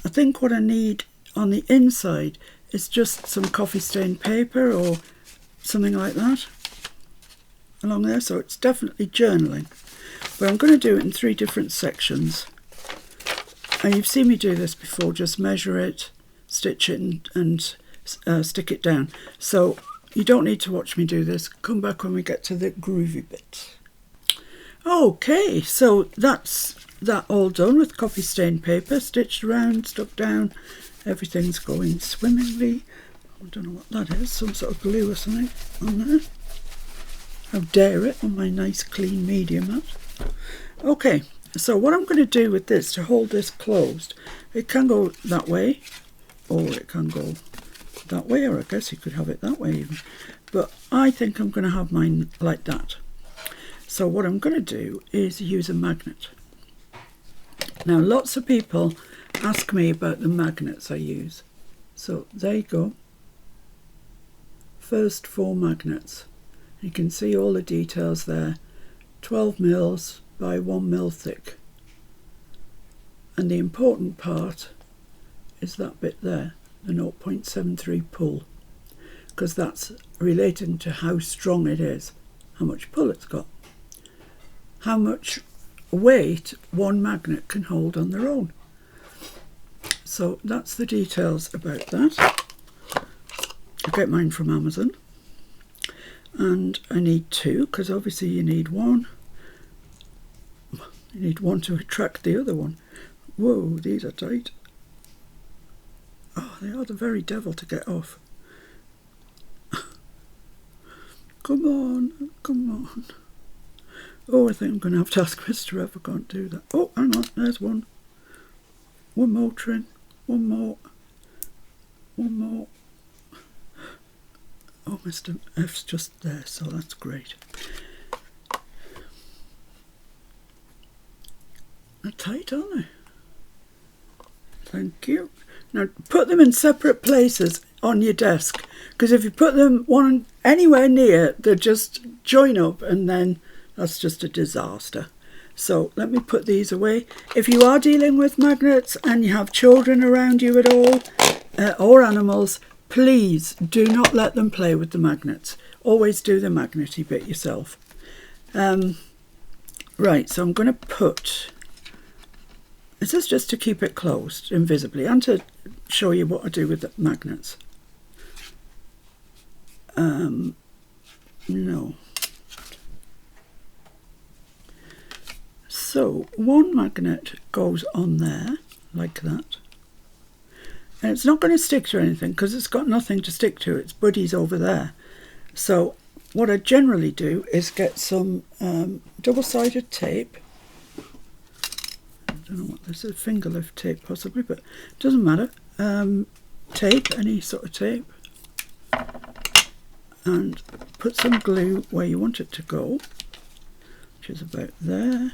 I think what I need on the inside is just some coffee stained paper or something like that along there. So it's definitely journaling. But I'm going to do it in 3 different sections. And you've seen me do this before, just measure it, stitch it and stick it down. So you don't need to watch me do this. Come back when we get to the groovy bit. Okay, so that's that all done with coffee stained paper, stitched around, stuck down. Everything's going swimmingly. I don't know what that is, some sort of glue or something on there. How dare it on my nice clean medium mat. Okay. So what I'm going to do with this to hold this closed, it can go that way or it can go that way, or I guess you could have it that way even. But I think I'm going to have mine like that. So what I'm going to do is use a magnet. Now lots of people ask me about the magnets I use. So there you go. First 4 magnets. You can see all the details there. 12 mils by 1 mil thick. And the important part is that bit there, the 0.73 pull, because that's relating to how strong it is, how much pull it's got. how much weight one magnet can hold on their own. So that's the details about that. I get mine from Amazon, and I need two because obviously you need one. You need one to attract the other one. Whoa, these are tight. Oh, they are the very devil to get off. Come on, come on. Oh, I think I'm going to have to ask Mr. if I can't do that. Oh, hang on, there's one. One more, Trin. One more. One more. Oh, Mr. F's just there, so that's great. They're tight, aren't they? Thank you. Now, put them in separate places on your desk, because if you put them one anywhere near, they just join up, and then that's just a disaster. So let me put these away. If you are dealing with magnets and you have children around you at all, or animals, please do not let them play with the magnets. Always do the magnety bit yourself. Right, so I'm going to put... This is just to keep it closed invisibly and to show you what I do with the magnets. No. So one magnet goes on there like that. And it's not going to stick to anything because it's got nothing to stick to. Its buddy's over there. So what I generally do is get some double-sided tape. I don't know what this is, finger lift tape possibly, but it doesn't matter. Tape, any sort of tape. And put some glue where you want it to go, which is about there.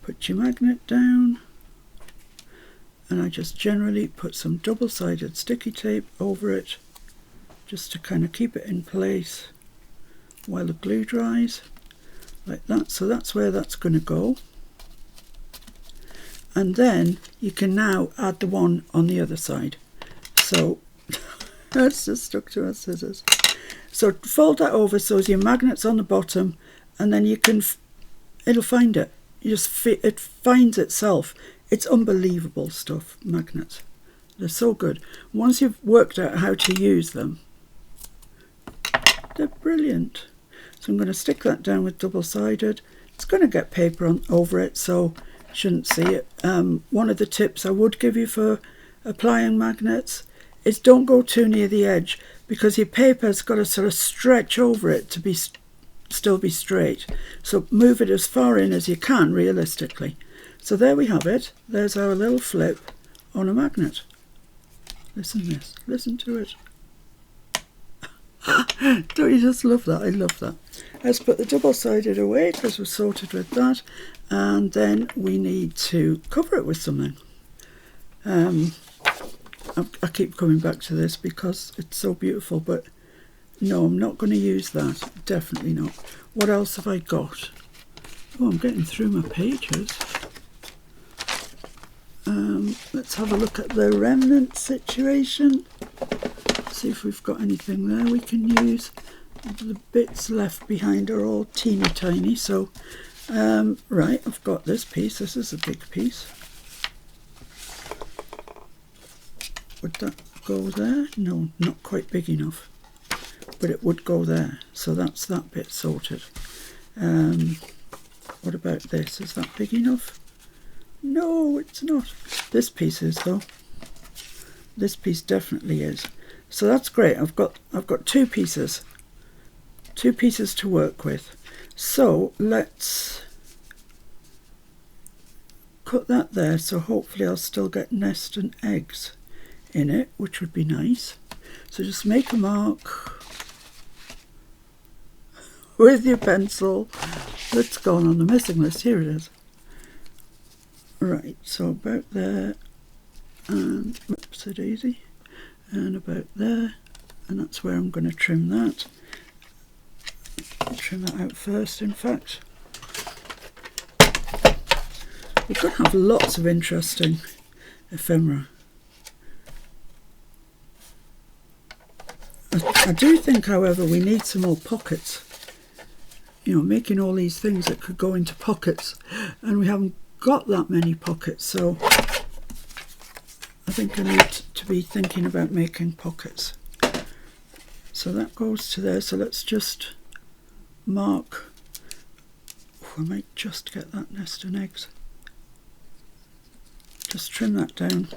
Put your magnet down. And I just generally put some double-sided sticky tape over it just to kind of keep it in place while the glue dries, like that. So that's where that's going to go. And then you can now add the one on the other side. So that's just stuck to our scissors. So fold that over so as your magnet's on the bottom, and then you can, it'll find it. You just it finds itself. It's unbelievable stuff, magnets. They're so good. Once you've worked out how to use them, they're brilliant. So I'm going to stick that down with double-sided. It's going to get paper on over it, so you shouldn't see it. One of the tips I would give you for applying magnets is don't go too near the edge, because your paper's got to sort of stretch over it to be still be straight. So move it as far in as you can, realistically. So there we have it. There's our little flip on a magnet. Listen to this. Listen to it. Don't you just love that? I love that. Let's put the double-sided away because we're sorted with that. And then we need to cover it with something. I keep coming back to this because it's so beautiful, but no, I'm not going to use that. Definitely not. What else have I got? Oh, I'm getting through my pages. Let's have a look at the remnant situation. See if we've got anything there we can use. The bits left behind are all teeny tiny. So, right, I've got this piece. This is a big piece. Would that go there? No, not quite big enough. But it would go there. So that's that bit sorted. What about this? Is that big enough? No, it's not. This piece is though. This piece definitely is. So that's great. I've got two pieces to work with. So let's cut that there. So hopefully I'll still get nest and eggs in it, which would be nice. So just make a mark with your pencil. That's gone on the missing list. Here it is. Right, so about there, and whoops a daisy, and about there, and that's where I'm going to trim that. Trim that out first, in fact. We're going to have lots of interesting ephemera. I do think, however, we need some more pockets. you know, making all these things that could go into pockets, and we haven't got that many pockets, so I think I need to be thinking about making pockets. So that goes to there, so let's just mark. Oh, I might just get that nest and eggs. Just trim that down.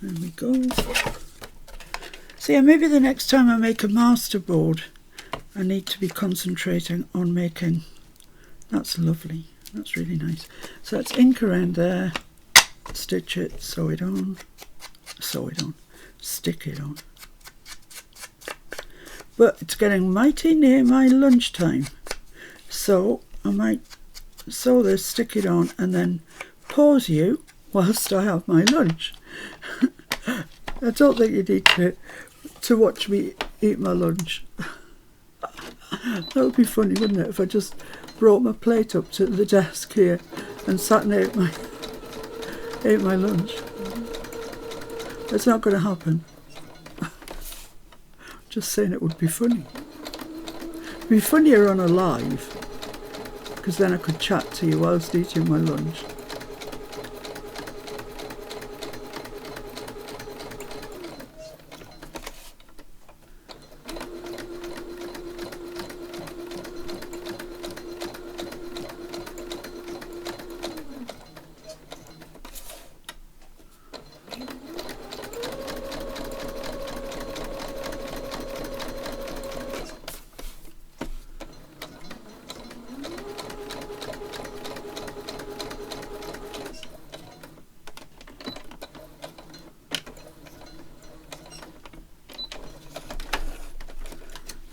There we go. So yeah, maybe the next time I make a master board, I need to be concentrating on making. That's lovely. That's really nice. So that's ink around there. Stitch it, sew it on, stick it on. But it's getting mighty near my lunchtime, so I might sew this, stick it on, and then pause you whilst I have my lunch. I don't think you need to watch me eat my lunch. That would be funny, wouldn't it, if I just brought my plate up to the desk here and sat and ate my lunch. It's not going to happen. Just saying it would be funny. It'd be funnier on a live, because then I could chat to you whilst eating my lunch.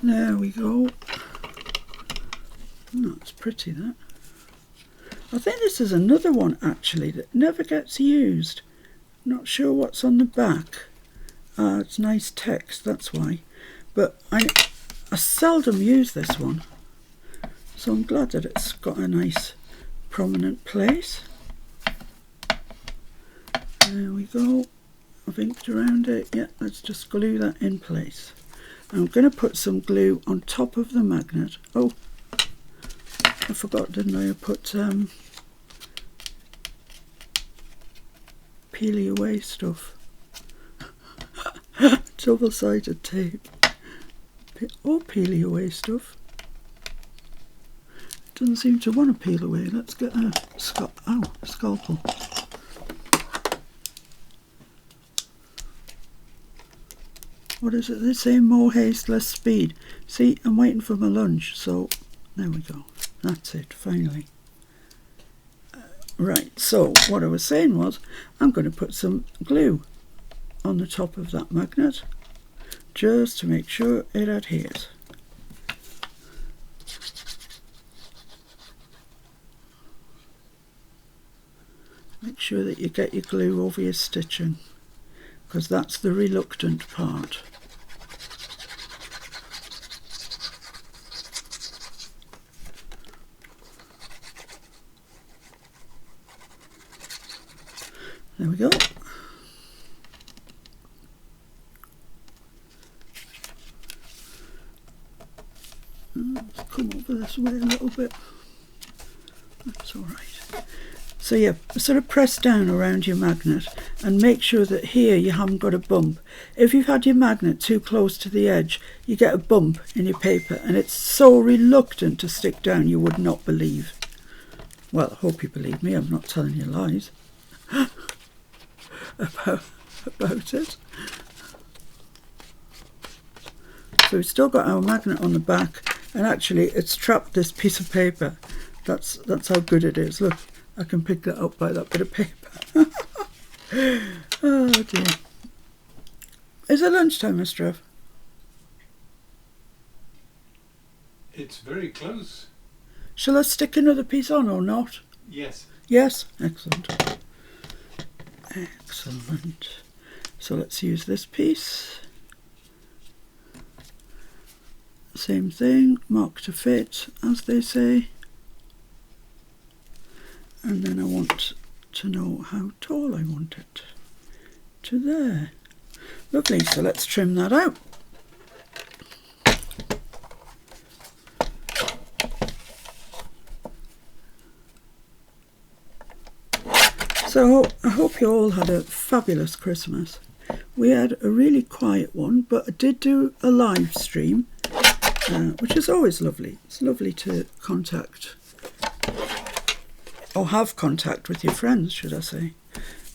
There we go. Oh, that's pretty, that. I think this is another one actually that never gets used. Not sure what's on the back. It's nice text, that's why. But I seldom use this one. So I'm glad that it's got a nice prominent place. There we go. I've inked around it. Yeah, let's just glue that in place. I'm going to put some glue on top of the magnet. Oh, I forgot, didn't I? I put peely away stuff. Double-sided tape. Or peely away stuff. Doesn't seem to want to peel away. Let's get a scalpel. What is it? They say more haste, less speed. See, I'm waiting for my lunch, so there we go. That's it, finally. Right, so what I was saying was, I'm going to put some glue on the top of that magnet, just to make sure it adheres. Make sure that you get your glue over your stitching, because that's the reluctant part. There we go. Let's come over this way a little bit. That's all right. So yeah, sort of press down around your magnet and make sure that here you haven't got a bump. If you've had your magnet too close to the edge, you get a bump in your paper and it's so reluctant to stick down you would not believe. Well, I hope you believe me, I'm not telling you lies about it. So we've still got our magnet on the back, and actually it's trapped this piece of paper. That's how good it is. Look, I can pick that up by that bit of paper. Oh dear. Is it lunchtime, Mr. F?
It's very close.
Shall I stick another piece on or not?
Yes.
Yes? Excellent. Excellent. So let's use this piece. Same thing, mark to fit, as they say. And then I want to know how tall I want it. to there. Lovely, so let's trim that out. So I hope you all had a fabulous Christmas. We had a really quiet one, but I did do a live stream, which is always lovely. It's lovely to contact, or have contact with your friends, should I say.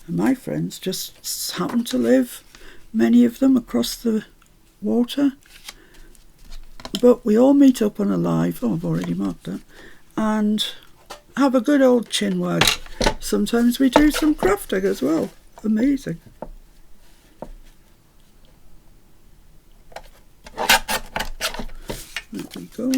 And my friends just happen to live, many of them, across the water. But we all meet up on a live, I've already marked that, and have a good old chin wag. Sometimes we do some crafting as well. Amazing. There we go.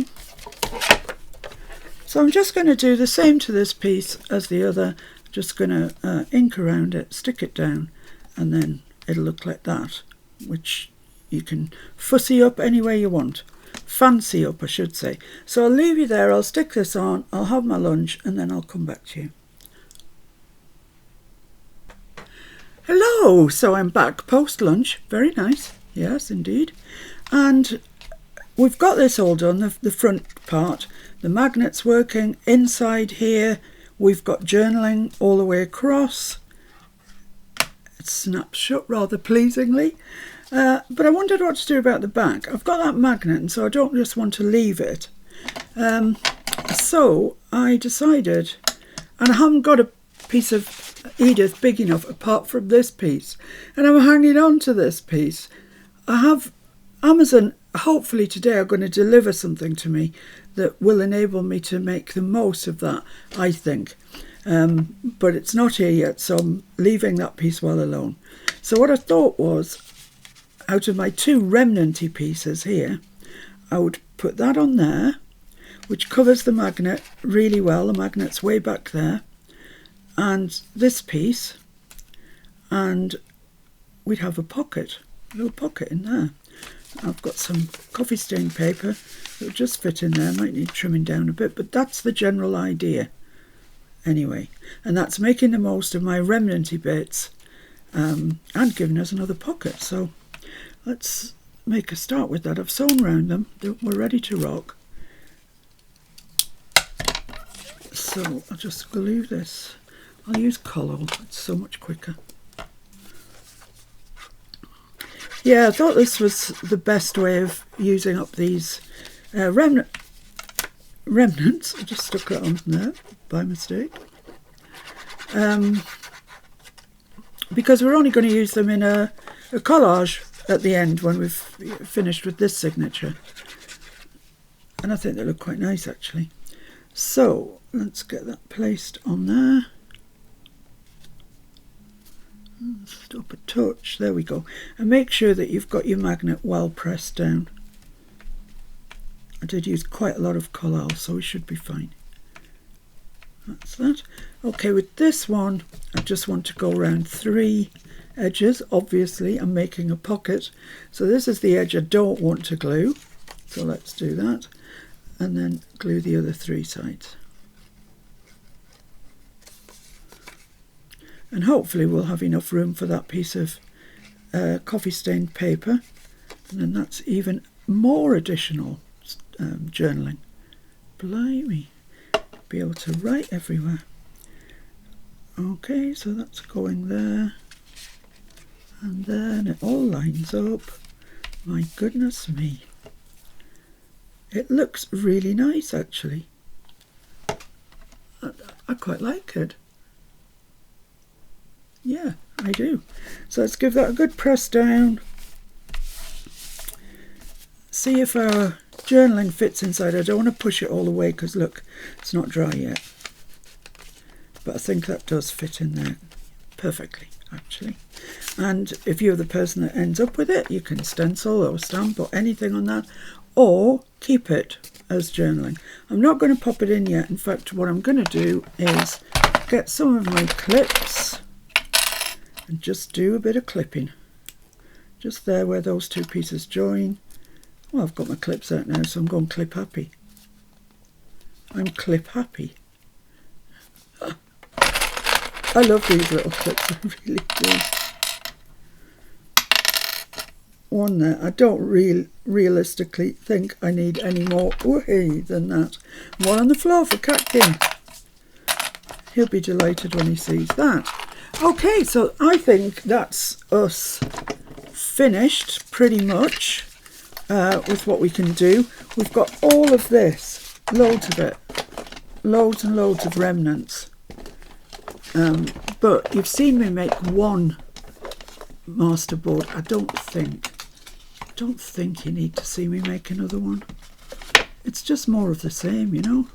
So I'm just going to do the same to this piece as the other. Just going to ink around it, stick it down, and then it'll look like that, which you can fussy up any way you want. Fancy up, I should say. So I'll leave you there. I'll stick this on, I'll have my lunch, and then I'll come back to you. Hello, so I'm back post-lunch. Very nice, yes indeed. And we've got this all done, the front part. The magnet's working. Inside here we've got journaling all the way across. It snaps shut rather pleasingly. But I wondered what to do about the back. I've got that magnet, and so I don't just want to leave it. So I decided, and I haven't got a piece of Edith big enough apart from this piece, and I'm hanging on to this piece. I have Amazon hopefully today are going to deliver something to me that will enable me to make the most of that, I think. But it's not here yet, so I'm leaving that piece well alone. So what I thought was, out of my two remnanty pieces here, I would put that on there, which covers the magnet really well. The magnet's way back there. And this piece, and we'd have a pocket, a little pocket in there. I've got some coffee stain paper that will just fit in there. Might need trimming down a bit, but that's the general idea anyway. And that's making the most of my remnanty bits and giving us another pocket. So let's make a start with that. I've sewn around them. We're ready to rock. So I'll just glue this. I'll use colour, it's so much quicker. Yeah, I thought this was the best way of using up these remnants. I just stuck that on there by mistake. Because we're only going to use them in a collage at the end when we've finished with this signature. And I think they look quite nice actually. So let's get that placed on there. Stop a touch, there we go. And make sure that you've got your magnet well pressed down. I did use quite a lot of collal, so we should be fine. That's that. Okay, with this one I just want to go around 3 edges. Obviously I'm making a pocket, so this is the edge I don't want to glue, so let's do that, and then glue the other 3 sides. And hopefully we'll have enough room for that piece of coffee stained paper, and then that's even more additional journaling. Blimey, be able to write everywhere. Okay, so that's going there, and then it all lines up. My goodness me, it looks really nice actually. I quite like it. Yeah, I do. So let's give that a good press down. See if our journaling fits inside. I don't want to push it all the way because look, it's not dry yet. But I think that does fit in there perfectly, actually. And if you're the person that ends up with it, you can stencil or stamp or anything on that, or keep it as journaling. I'm not going to pop it in yet. In fact, what I'm going to do is get some of my clips and just do a bit of clipping. Just there where those 2 pieces join. Well, I've got my clips out now, so I'm going clip happy. I'm clip happy. I love these little clips, I really do. one there. I don't realistically think I need any more ooh-hey than that. One on the floor for Cat King. He'll be delighted when he sees that. Okay, so I think that's us finished pretty much with what we can do. We've got all of this, loads of it, loads and loads of remnants. But you've seen me make one masterboard. I don't think you need to see me make another one. It's just more of the same, you know,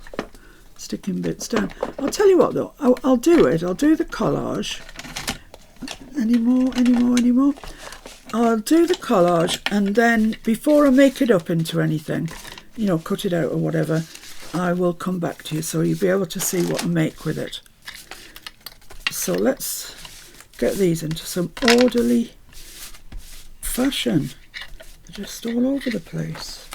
sticking bits down. I'll tell you what though, I'll do it. I'll do the collage. Any more? I'll do the collage, and then before I make it up into anything, you know, cut it out or whatever, I will come back to you so you'll be able to see what I make with it. So let's get these into some orderly fashion. They're just all over the place.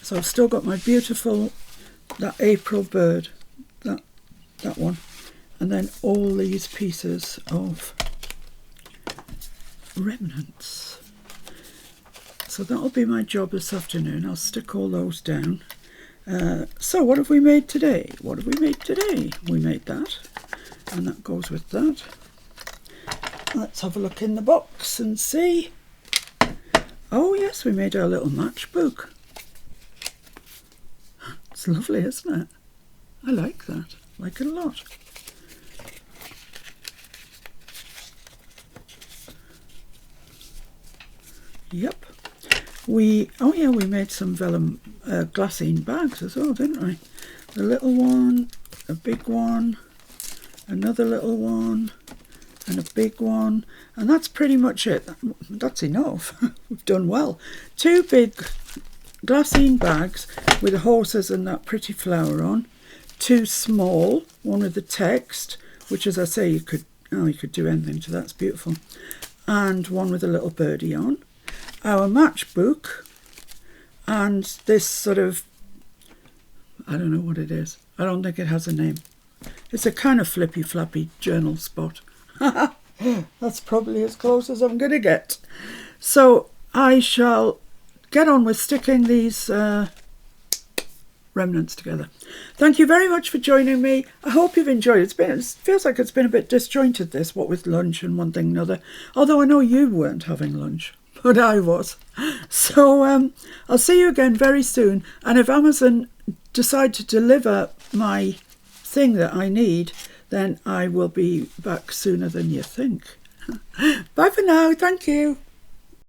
So I've still got my beautiful, that April bird, that one, and then all these pieces of remnants. So that'll be my job this afternoon. I'll stick all those down. So what have we made today? We made that, and that goes with that. Let's have a look in the box and see. Oh yes, we made our little matchbook. It's lovely, isn't it? I like that. I like it a lot. Yep. We made some vellum glassine bags as well, didn't we? The little one, a big one, another little one, and a big one, and that's pretty much it. That's enough. We've done well. 2 big glassine bags with the horses and that pretty flower on. 2 small, one with the text, which, as I say, you could do anything to. That's beautiful, and one with a little birdie on. Our matchbook, and this sort of, I don't know what it is. I don't think it has a name. It's a kind of flippy flappy journal spot. That's probably as close as I'm going to get. So I shall get on with sticking these remnants together. Thank you very much for joining me. I hope you've enjoyed it. It feels like it's been a bit disjointed, this, what with lunch and one thing and another. Although I know you weren't having lunch, but I was. So I'll see you again very soon. And if Amazon decide to deliver my thing that I need, then I will be back sooner than you think. Bye for now. Thank you.